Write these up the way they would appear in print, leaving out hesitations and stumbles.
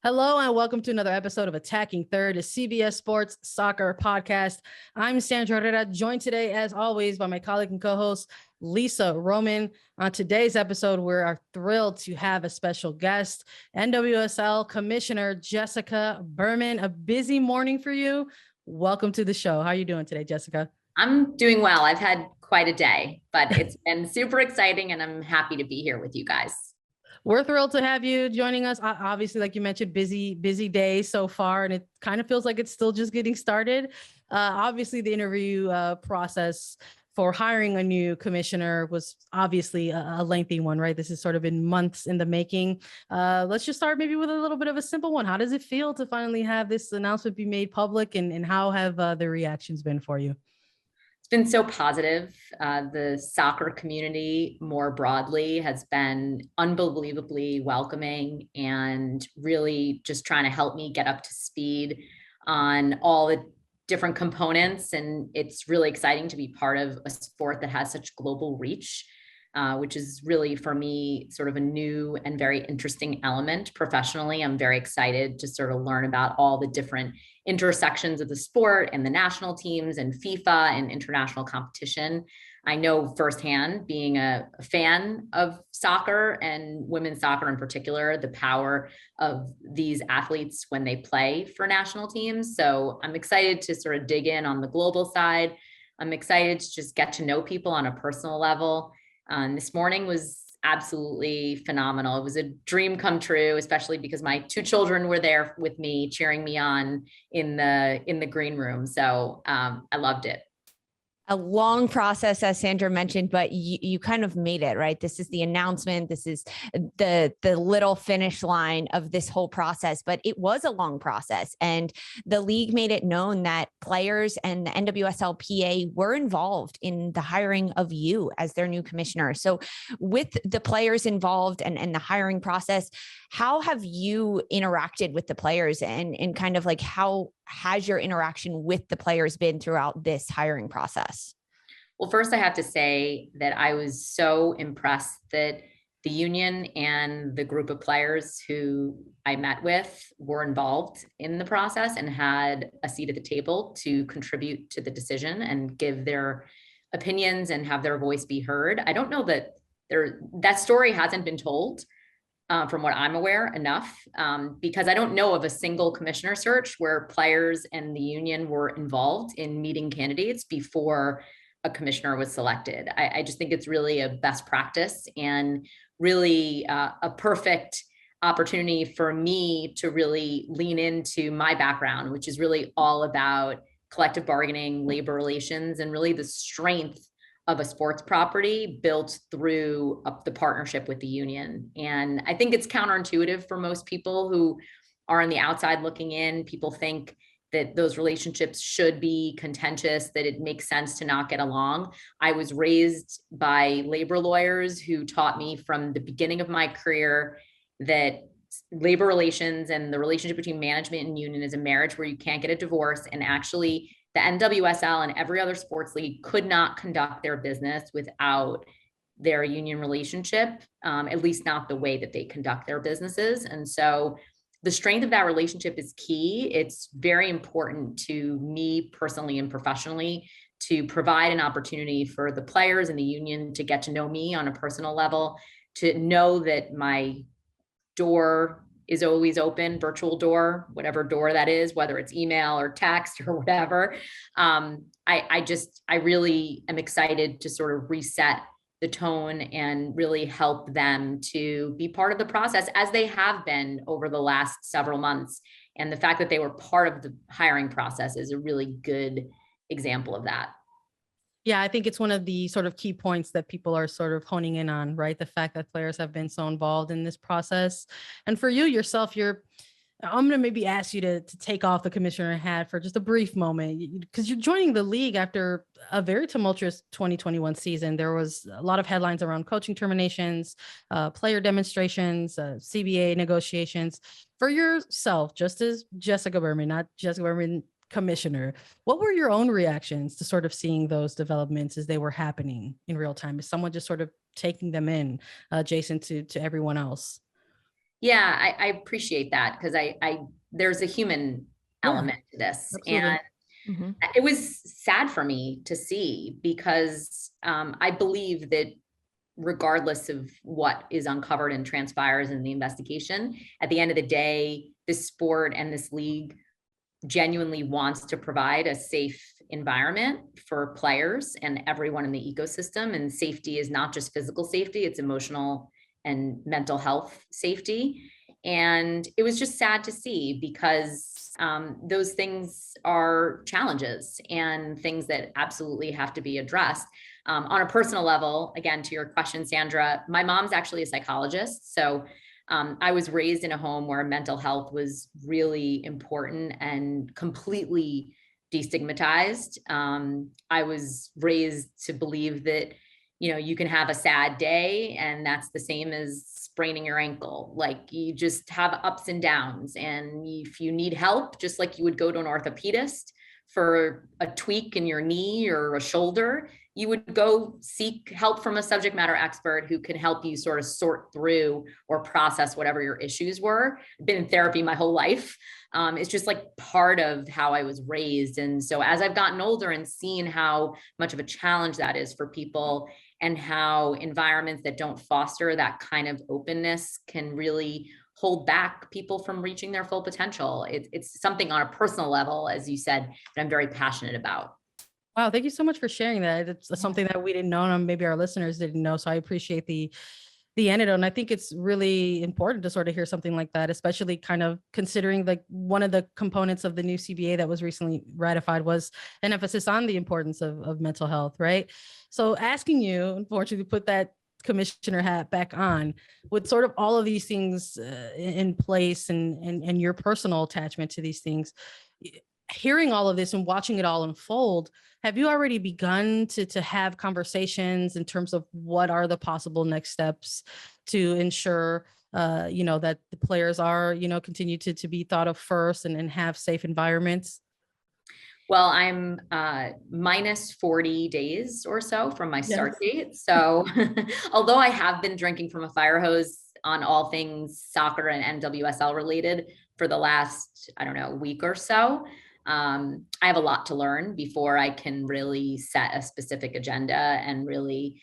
Hello and welcome to another episode of Attacking Third, a CBS Sports Soccer podcast. I'm Sandra Herrera, joined today, as always, by my colleague and co-host, Lisa Roman. On today's episode, we are thrilled to have a special guest, NWSL Commissioner Jessica Berman. A busy morning for you. Welcome to the show. How are you doing today, Jessica? I'm doing well. I've had quite a day, but it's been super exciting and I'm happy to be here with you guys. We're thrilled to have you joining us. Obviously, like you mentioned, busy day so far, and it kind of feels like it's still just getting started. Obviously, the interview process for hiring a new commissioner was obviously a lengthy one, right? This has sort of been months in the making. Let's just start maybe with a little bit of a simple one. How does it feel to finally have this announcement be made public, and how have the reactions been for you? It's been so positive. The soccer community more broadly has been unbelievably welcoming and really just trying to help me get up to speed on all the different components. And it's really exciting to be part of a sport that has such global reach, which is really, for me, sort of a new and very interesting element professionally. I'm very excited to sort of learn about all the different intersections of the sport and the national teams and FIFA and international competition. I know firsthand, being a fan of soccer and women's soccer in particular, the power of these athletes when they play for national teams. So I'm excited to sort of dig in on the global side. I'm excited to just get to know people on a personal level. This morning was absolutely phenomenal. It was a dream come true, especially because my two children were there with me, cheering me on in the green room. So I loved it. A long process, as Sandra mentioned, but you kind of made it, right? This is the announcement. This is the little finish line of this whole process, but it was a long process. And the league made it known that players and the NWSLPA were involved in the hiring of you as their new commissioner. So with the players involved and the hiring process, how have you interacted with the players and kind of like how has your interaction with the players been throughout this hiring process? Well, first I have to say that I was so impressed that the union and the group of players who I met with were involved in the process and had a seat at the table to contribute to the decision and give their opinions and have their voice be heard. I don't know that that story hasn't been told. From what I'm aware, enough, because I don't know of a single commissioner search where players and the union were involved in meeting candidates before a commissioner was selected. I just think it's really a best practice and really a perfect opportunity for me to really lean into my background, which is really all about collective bargaining, labor relations, and really the strength of a sports property built through the partnership with the union. And I think it's counterintuitive for most people who are on the outside looking in. People think that those relationships should be contentious, that it makes sense to not get along. I was raised by labor lawyers who taught me from the beginning of my career that labor relations and the relationship between management and union is a marriage where you can't get a divorce. And actually, the NWSL and every other sports league could not conduct their business without their union relationship, at least not the way that they conduct their businesses. And so the strength of that relationship is key. It's very important to me personally and professionally to provide an opportunity for the players and the union to get to know me on a personal level, to know that my door is always open, virtual door, whatever door that is, whether it's email or text or whatever. I really am excited to sort of reset the tone and really help them to be part of the process as they have been over the last several months. And the fact that they were part of the hiring process is a really good example of that. Yeah, I think it's one of the sort of key points that people are sort of honing in on, right? The fact that players have been so involved in this process. And for you yourself, I'm going to maybe ask you to take off the commissioner hat for just a brief moment, because you're joining the league after a very tumultuous 2021 season. There was a lot of headlines around coaching terminations, player demonstrations, CBA negotiations. For yourself, just as Jessica Berman, not Jessica Berman commissioner, what were your own reactions to sort of seeing those developments as they were happening in real time? Is someone just sort of taking them in adjacent to everyone else? Yeah, I appreciate that because there's a human Yeah, element to this. absolutely. And Mhm. it was sad for me to see because I believe that regardless of what is uncovered and transpires in the investigation, at the end of the day, this sport and this league genuinely wants to provide a safe environment for players and everyone in the ecosystem. And safety is not just physical safety, it's emotional and mental health safety. And it was just sad to see because those things are challenges and things that absolutely have to be addressed. On a personal level, again, to your question, Sandra, my mom's actually a psychologist. So I was raised in a home where mental health was really important and completely destigmatized. I was raised to believe that, you know, you can have a sad day and that's the same as spraining your ankle. Like you just have ups and downs. And if you need help, just like you would go to an orthopedist for a tweak in your knee or a shoulder, you would go seek help from a subject matter expert who can help you sort of sort through or process whatever your issues were. I've been in therapy my whole life. It's just like part of how I was raised. And so as I've gotten older and seen how much of a challenge that is for people and how environments that don't foster that kind of openness can really hold back people from reaching their full potential. It's something on a personal level, as you said, that I'm very passionate about. Wow, thank you so much for sharing that. It's something that we didn't know, and maybe our listeners didn't know. So I appreciate the antidote. And I think it's really important to sort of hear something like that, especially kind of considering like one of the components of the new CBA that was recently ratified was an emphasis on the importance of mental health, right? So asking you, unfortunately, to put that commissioner hat back on with sort of all of these things in place and your personal attachment to these things, hearing all of this and watching it all unfold, have you already begun to have conversations in terms of what are the possible next steps to ensure, that the players are, continue to be thought of first and have safe environments? Well, I'm minus 40 days or so from my start Yes. date. So although I have been drinking from a fire hose on all things soccer and NWSL related for the last, I don't know, week or so, I have a lot to learn before I can really set a specific agenda and really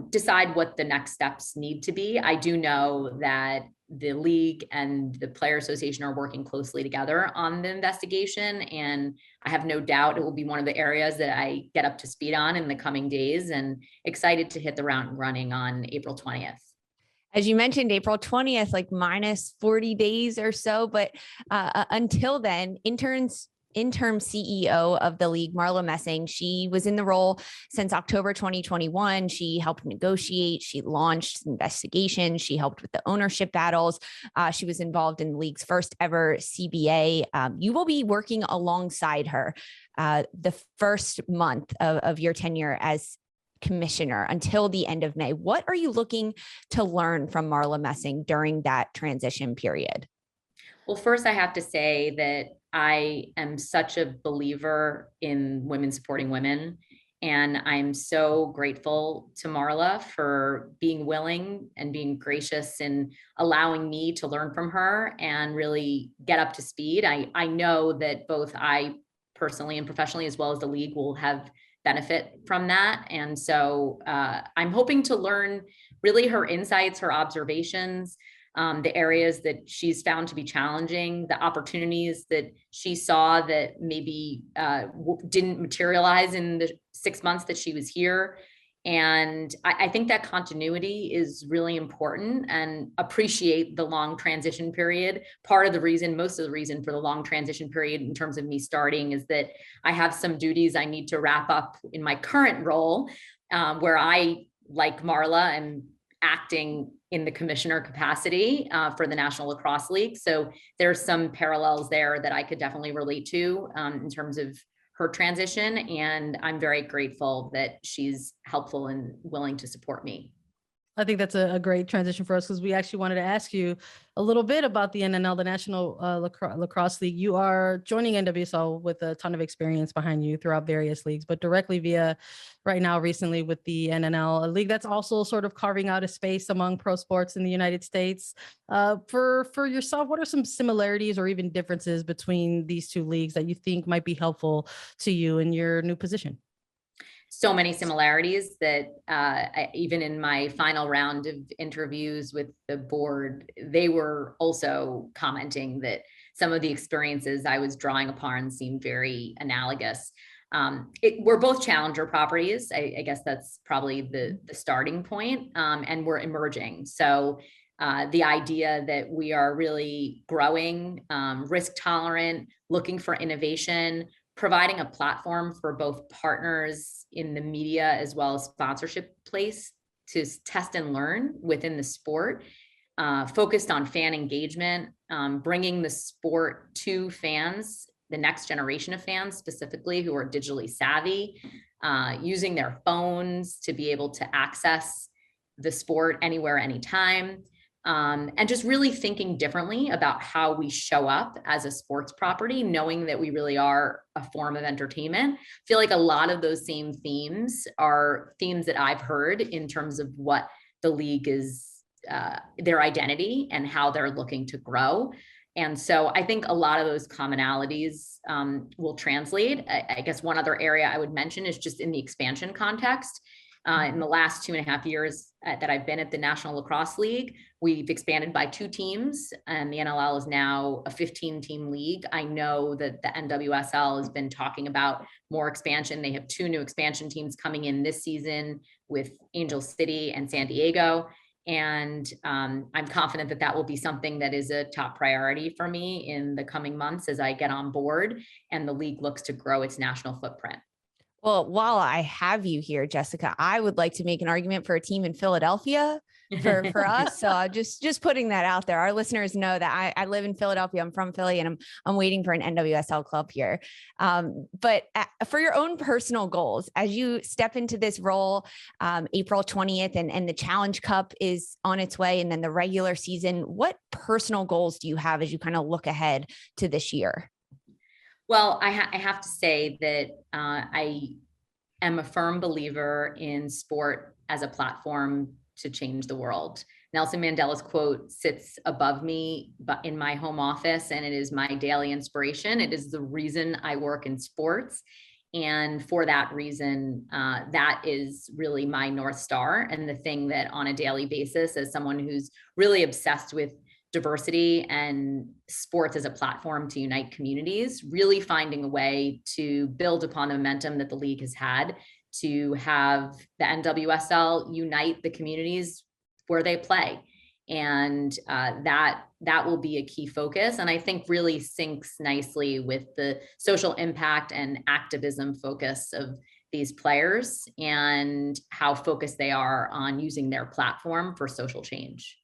decide what the next steps need to be. I do know that the league and the player association are working closely together on the investigation. And I have no doubt it will be one of the areas that I get up to speed on in the coming days, and excited to hit the ground running on April 20th. As you mentioned, April 20th, like minus 40 days or so. But until then, interim CEO of the league, Marla Messing, she was in the role since October 2021. She helped negotiate, she launched investigations, she helped with the ownership battles. She was involved in the league's first ever CBA. You will be working alongside her the first month of your tenure as commissioner until the end of May. What are you looking to learn from Marla Messing during that transition period? Well, first, I have to say that I am such a believer in women supporting women. And I'm so grateful to Marla for being willing and being gracious and allowing me to learn from her and really get up to speed. I know that both I personally and professionally, as well as the league, will have benefit from that. And so I'm hoping to learn really her insights, her observations, the areas that she's found to be challenging, the opportunities that she saw that maybe didn't materialize in the 6 months that she was here. And I think that continuity is really important, and appreciate the long transition period. Part of the reason, most of the reason for the long transition period in terms of me starting is that I have some duties I need to wrap up in my current role, where I, like Marla, am acting in the commissioner capacity for the National Lacrosse League. So there's some parallels there that I could definitely relate to in terms of her transition. And I'm very grateful that she's helpful and willing to support me. I think that's a great transition for us because we actually wanted to ask you a little bit about the NNL, the National Lacrosse League. You are joining NWSL with a ton of experience behind you throughout various leagues, but directly via right now recently with the NNL, a league that's also sort of carving out a space among pro sports in the United States. For yourself, what are some similarities or even differences between these two leagues that you think might be helpful to you in your new position? So many similarities that even in my final round of interviews with the board, they were also commenting that some of the experiences I was drawing upon seemed very analogous. We're both challenger properties. I guess that's probably the starting point, and we're emerging. So the idea that we are really growing, risk tolerant, looking for innovation, providing a platform for both partners in the media as well as sponsorship place to test and learn within the sport, focused on fan engagement, bringing the sport to fans, the next generation of fans specifically who are digitally savvy, using their phones to be able to access the sport anywhere, anytime. And just really thinking differently about how we show up as a sports property, knowing that we really are a form of entertainment. I feel like a lot of those same themes are themes that I've heard in terms of what the league is, their identity and how they're looking to grow. And so I think a lot of those commonalities will translate. I guess one other area I would mention is just in the expansion context. In the last 2.5 years that I've been at the National Lacrosse League, we've expanded by 2 teams, and the NLL is now a 15-team league. I know that the NWSL has been talking about more expansion. They have 2 new expansion teams coming in this season with Angel City and San Diego. And I'm confident that that will be something that is a top priority for me in the coming months as I get on board and the league looks to grow its national footprint. Well, while I have you here, Jessica, I would like to make an argument for a team in Philadelphia for us. So just putting that out there. Our listeners know that I live in Philadelphia. I'm from Philly, and I'm waiting for an NWSL club here. But for your own personal goals, as you step into this role, April 20th, and the Challenge Cup is on its way, and then the regular season, what personal goals do you have as you kind of look ahead to this year? Well, I have to say that I am a firm believer in sport as a platform to change the world. Nelson Mandela's quote sits above me in my home office, and it is my daily inspiration. It is the reason I work in sports. And for that reason, that is really my North Star, and the thing that on a daily basis, as someone who's really obsessed with diversity and sports as a platform to unite communities, really finding a way to build upon the momentum that the league has had to have the NWSL unite the communities where they play. And that will be a key focus. And I think really syncs nicely with the social impact and activism focus of these players and how focused they are on using their platform for social change.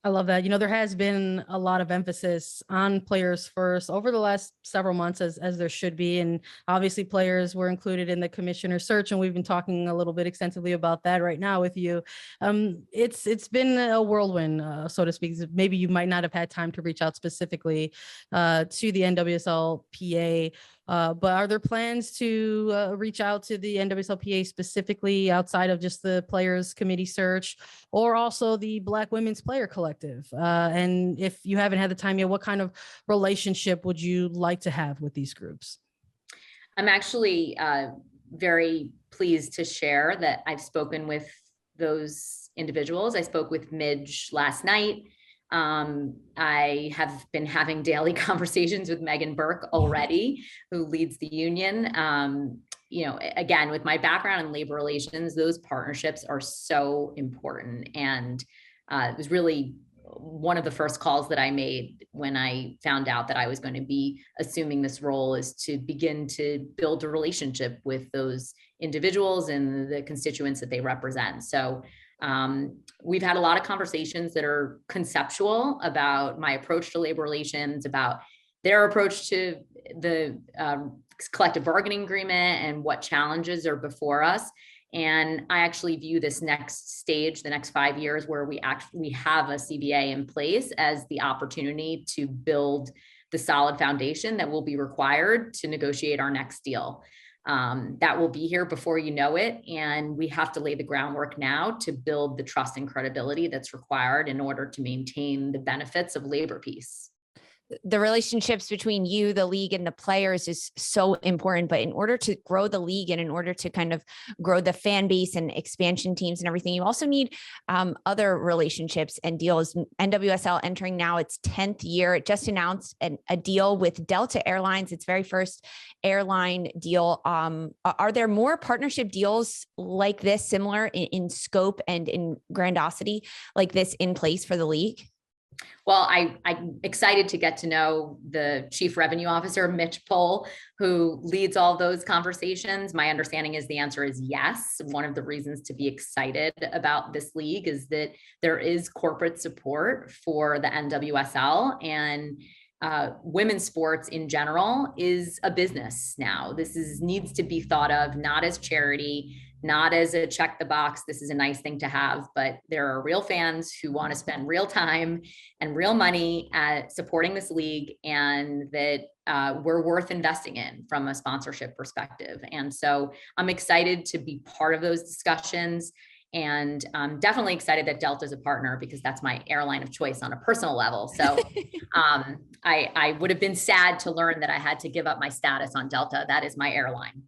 I love that. There has been a lot of emphasis on players first over the last several months, as there should be. And obviously players were included in the commissioner search, and we've been talking a little bit extensively about that right now with you. It's been a whirlwind, so to speak. Maybe you might not have had time to reach out specifically to the NWSL PA. But are there plans to reach out to the NWSLPA specifically outside of just the players committee search, or also the Black Women's Player Collective? And if you haven't had the time yet, what kind of relationship would you like to have with these groups? I'm actually very pleased to share that I've spoken with those individuals. I spoke with Midge last night. I have been having daily conversations with Megan Burke already, who leads the union. Again, with my background in labor relations, those partnerships are so important. And it was really one of the first calls that I made when I found out that I was going to be assuming this role, is to begin to build a relationship with those individuals and the constituents that they represent. So we've had a lot of conversations that are conceptual about my approach to labor relations, about their approach to the collective bargaining agreement and what challenges are before us. And I actually view this next stage, the next 5 years where we have a CBA in place, as the opportunity to build the solid foundation that will be required to negotiate our next deal. That will be here before you know it. And we have to lay the groundwork now to build the trust and credibility that's required in order to maintain the benefits of labor peace. The relationships between you, the league, and the players is so important. But in order to grow the league and in order to kind of grow the fan base and expansion teams and everything, you also need other relationships and deals. NWSL entering now its 10th year. It just announced a deal with Delta Airlines, its very first airline deal. Are there more partnership deals like this, similar in scope and in grandiosity like this, in place for the league? Well, I'm excited to get to know the Chief Revenue Officer, Mitch Pohl, who leads all those conversations. My understanding is the answer is yes. One of the reasons to be excited about this league is that there is corporate support for the NWSL, and women's sports in general is a business now. This needs to be thought of not as charity, not as a check the box, this is a nice thing to have, but there are real fans who want to spend real time and real money at supporting this league, and that we're worth investing in from a sponsorship perspective. And so I'm excited to be part of those discussions, and I'm definitely excited that Delta is a partner, because that's my airline of choice on a personal level. So I would have been sad to learn that I had to give up my status on Delta. That is my airline.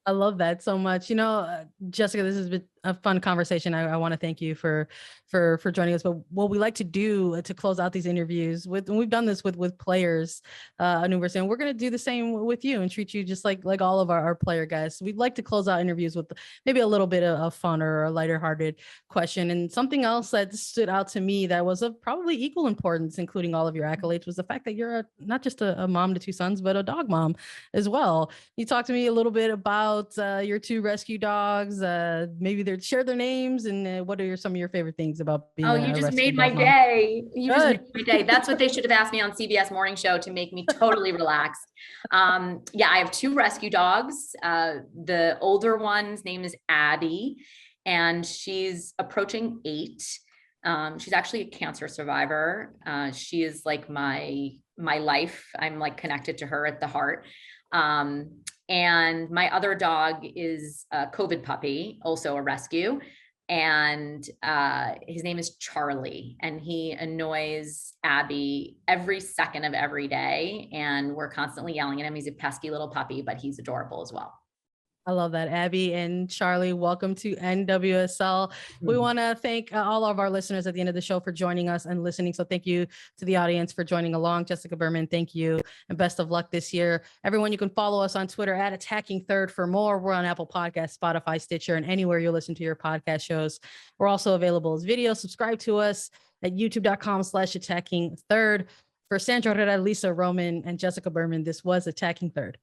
I love that so much. Jessica, this has been a fun conversation. I want to thank you for joining us. But what we like to do to close out these interviews and we've done this with players, University, and we're going to do the same with you and treat you just like all of our player guys. We'd like to close out interviews with maybe a little bit of fun or a lighter hearted question. And something else that stood out to me that was of probably equal importance, including all of your accolades, was the fact that you're not just a mom to 2 sons, but a dog mom as well. You talked to me a little bit about your 2 rescue dogs. Maybe share their names, and what are some of your favorite things about being you just made my day. You just made my day. That's what they should have asked me on CBS Morning Show to make me totally relaxed. Yeah, I have 2 rescue dogs. The older one's name is Abby, and she's approaching 8. She's actually a cancer survivor. She is like my life. I'm like connected to her at the heart. And my other dog is a COVID puppy, also a rescue. And his name is Charlie, and he annoys Abby every second of every day. And we're constantly yelling at him. He's a pesky little puppy, but he's adorable as well. I love that. Abby and Charlie, welcome to NWSL. We want to thank all of our listeners at the end of the show for joining us and listening. So thank you to the audience for joining along. Jessica Berman, thank you, and best of luck this year. Everyone, you can follow us on Twitter at Attacking Third for more. We're on Apple Podcasts, Spotify, Stitcher, and anywhere you listen to your podcast shows. We're also available as video. Subscribe to us at youtube.com/Attacking Third. For Sandra Herrera, Lisa Roman, and Jessica Berman, this was Attacking Third.